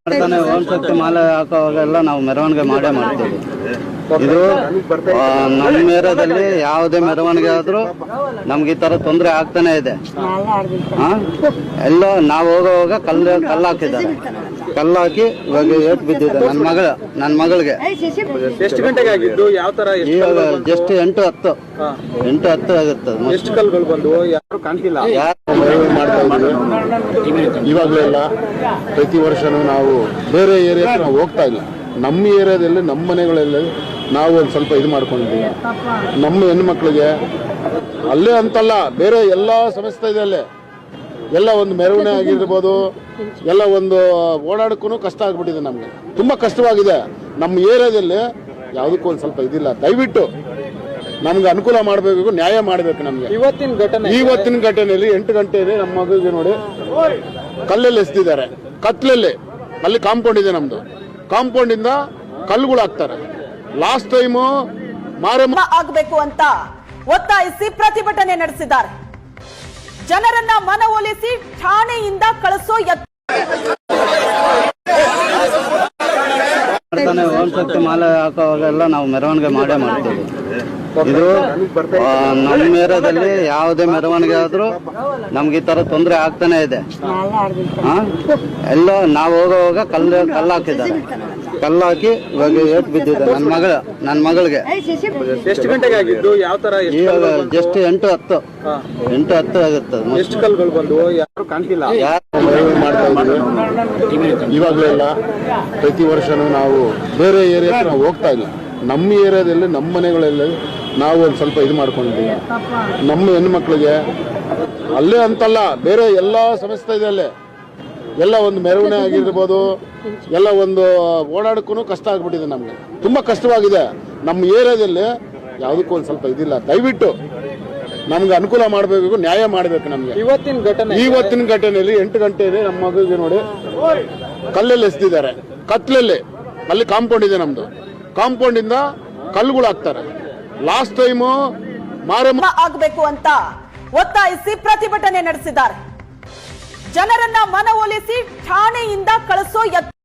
ಮಾಡ್ತಾನೆ ಓಂ ಶಕ್ತಿ ಮಾಲೆ ಹಾಕೋವಾಗೆಲ್ಲ ನಾವು ಮೆರವಣಿಗೆ ಮಾಡೇ ಮಾಡ್ತೀವಿ. ಇದು ನಮ್ಮ ಏರಿಯಾದಲ್ಲಿ ಯಾವುದೇ ಮೆರವಣಿಗೆ ಆದ್ರೂ ನಮ್ಗೆ ಈ ತರ ತೊಂದರೆ ಆಗ್ತಾನೆ ಇದೆ. ಎಲ್ಲೋ ನಾವು ಹೋಗುವಾಗ ಕಲ್ಲು ಹಾಕಿದ್ದಾರೆ, ಕಲ್ಲು ಹಾಕಿ ಇವಾಗ ಏಟ್ ಬಿದ್ದಿದೆ ನನ್ನ ಮಗಳಿಗೆ. ಎಷ್ಟು ಗಂಟೆಗೆ ಆಗಿದ್ದು? ಯಾವ ತರ? ಇವಾಗ ಜಸ್ಟ್ 8:10 ಆಗುತ್ತೆ. ಎಷ್ಟು ಕಲ್ಗಳು ಬಂದು? ಯಾರು ಕಾಣ್ತಿಲ್ಲ. ಇವಾಗಲೆಲ್ಲ ಪ್ರತಿ ವರ್ಷನೂ ನಾವು ಬೇರೆ ಏರಿಯಾಕ್ಕೆ ನಾವು ಹೋಗ್ತಾ ಇಲ್ಲ. ನಮ್ಮ ಏರಿಯಾದಲ್ಲಿ ನಮ್ಮ ಮನೆಗಳಲ್ಲಿ ನಾವು ಒಂದು ಸ್ವಲ್ಪ ಇದು ಮಾಡ್ಕೊಂಡಿದ್ದೀವಿ. ನಮ್ಮ ಹೆಣ್ಣುಮಕ್ಳಿಗೆ ಅಲ್ಲೇ ಅಂತಲ್ಲ, ಬೇರೆ ಎಲ್ಲ ಸಮಸ್ಯೆ ಇದೆ ಅಲ್ಲೇ. ಎಲ್ಲ ಒಂದು ಮೆರವಣಿಗೆ ಆಗಿರ್ಬೋದು, ಎಲ್ಲ ಒಂದು ಓಡಾಡಕ್ಕೂ ಕಷ್ಟ ಆಗ್ಬಿಟ್ಟಿದೆ. ನಮಗೆ ತುಂಬ ಕಷ್ಟವಾಗಿದೆ. ನಮ್ಮ ಏರಿಯಾದಲ್ಲಿ ಯಾವುದಕ್ಕೂ ಒಂದು ಸ್ವಲ್ಪ ಇದಿಲ್ಲ. ದಯವಿಟ್ಟು ನಮ್ಗೆ ಅನುಕೂಲ ಮಾಡಬೇಕು, ನ್ಯಾಯ ಮಾಡಬೇಕು ನಮಗೆ. ಇವತ್ತಿನ ಘಟನೆಯಲ್ಲಿ 8 ಗಂಟೆಯಲ್ಲಿ ನಮ್ಮ ಮಗುವಿಗೆ ನೋಡಿ ಕಲ್ಲಲ್ಲಿ ಎಸ್ತಿದ್ದಾರೆ. ಕತ್ಲಲ್ಲಿ ಅಲ್ಲಿ ಕಾಂಪೌಂಡ್ ಇದೆ ನಮ್ದು. ಕಾಂಪೌಂಡ್ ಇಂದ ಕಲ್ಲುಗಳು ಹಾಕ್ತಾರೆ. ಲಾಸ್ಟ್ ಟೈಮು ಮಾರಮ್ಮ ಆಗಬೇಕು ಅಂತ ಒತ್ತಾಯಿಸಿ ಪ್ರತಿಭಟನೆ ನಡೆಸಿದ್ದಾರೆ. ಜನರನ್ನ ಮನವೊಲಿಸಿ ಠಾಣೆಯಿಂದ ಕಳಿಸೋ ಮಾಡ್ತಾನೆ ಓಂ ಶಕ್ತಿ ಮಾಲೆ ಹಾಕೋವಾಗೆಲ್ಲ ನಾವು ಮೆರವಣಿಗೆ ಮಾಡೇ ಮಾಡ್ತೀವಿ. ಇದು ನಮ್ಮ ಏರಿಯಾದಲ್ಲಿ ಯಾವುದೇ ಮೆರವಣಿಗೆ ಆದ್ರೂ ನಮ್ಗೆ ಈ ತರ ತೊಂದರೆ ಆಗ್ತಾನೆ ಇದೆ. ಎಲ್ಲೋ ನಾವು ಹೋಗುವಾಗ ಕಲ್ಲು ಹಾಕಿದ್ದಾರೆ, ಕಲ್ಲು ಹಾಕಿ ಇವಾಗ ಏಟ್ ಬಿದ್ದಿದೆ ನನ್ನ ಮಗಳಿಗೆ. ಎಷ್ಟು ಗಂಟೆಗೆ ಆಗಿದ್ದು? ಯಾವ ತರ? ಇವಾಗ ಜಸ್ಟ್ 8:10 ಆಗುತ್ತೆ. ಎಷ್ಟು ಕಲ್ಗಳು ಬಂದು? ಯಾರು ಕಾಣ್ತಿಲ್ಲ. ಇವಾಗಲೆಲ್ಲ ಪ್ರತಿ ವರ್ಷನೂ ನಾವು ಬೇರೆ ಏರಿಯಾಕ್ಕೆ ನಾವು ಹೋಗ್ತಾ ಇಲ್ಲ. ನಮ್ಮ ಏರಿಯಾದಲ್ಲಿ ನಮ್ಮ ಮನೆಗಳಲ್ಲಿ ನಾವು ಒಂದು ಸ್ವಲ್ಪ ಇದು ಮಾಡ್ಕೊಂಡಿದ್ದೀವಿ. ನಮ್ಮ ಹೆಣ್ಣುಮಕ್ಳಿಗೆ ಅಲ್ಲೇ ಅಂತಲ್ಲ, ಬೇರೆ ಎಲ್ಲ ಸಮಸ್ಯೆ ಇದೆ ಅಲ್ಲೇ. ಎಲ್ಲ ಒಂದು ಮೆರವಣಿಗೆ ಆಗಿರ್ಬೋದು, ಎಲ್ಲ ಒಂದು ಓಡಾಡಕ್ಕೂ ಕಷ್ಟ ಆಗ್ಬಿಟ್ಟಿದೆ. ನಮಗೆ ತುಂಬ ಕಷ್ಟವಾಗಿದೆ. ನಮ್ಮ ಏರಿಯಾದಲ್ಲಿ ಯಾವುದಕ್ಕೂ ಒಂದು ಸ್ವಲ್ಪ ಇದಿಲ್ಲ. ದಯವಿಟ್ಟು ನಮ್ಗೆ ಅನುಕೂಲ ಮಾಡಬೇಕು, ನ್ಯಾಯ ಮಾಡಬೇಕು ನಮಗೆ. ಇವತ್ತಿನ ಘಟನೆಯಲ್ಲಿ 8 ಗಂಟೆಯಲ್ಲಿ ನಮ್ಮ ಮಗುವಿಗೆ ನೋಡಿ ಕಲ್ಲಲ್ಲಿ ಎಸ್ತಿದ್ದಾರೆ. ಕತ್ಲಲ್ಲಿ ಅಲ್ಲಿ ಕಾಂಪೌಂಡ್ ಇದೆ ನಮ್ದು. ಕಾಂಪೌಂಡ್ ಇಂದ ಕಲ್ಲುಗಳು ಹಾಕ್ತಾರೆ. ಲಾಸ್ಟ್ ಟೈಮು ಮಾರಮ್ಮ ಆಗಬೇಕು ಅಂತ ಒತ್ತಾಯಿಸಿ ಪ್ರತಿಭಟನೆ ನಡೆಸಿದ್ದಾರೆ. ಜನರನ್ನ ಮನವೊಲಿಸಿ ಠಾಣೆಯಿಂದ ಕಳಿಸೋ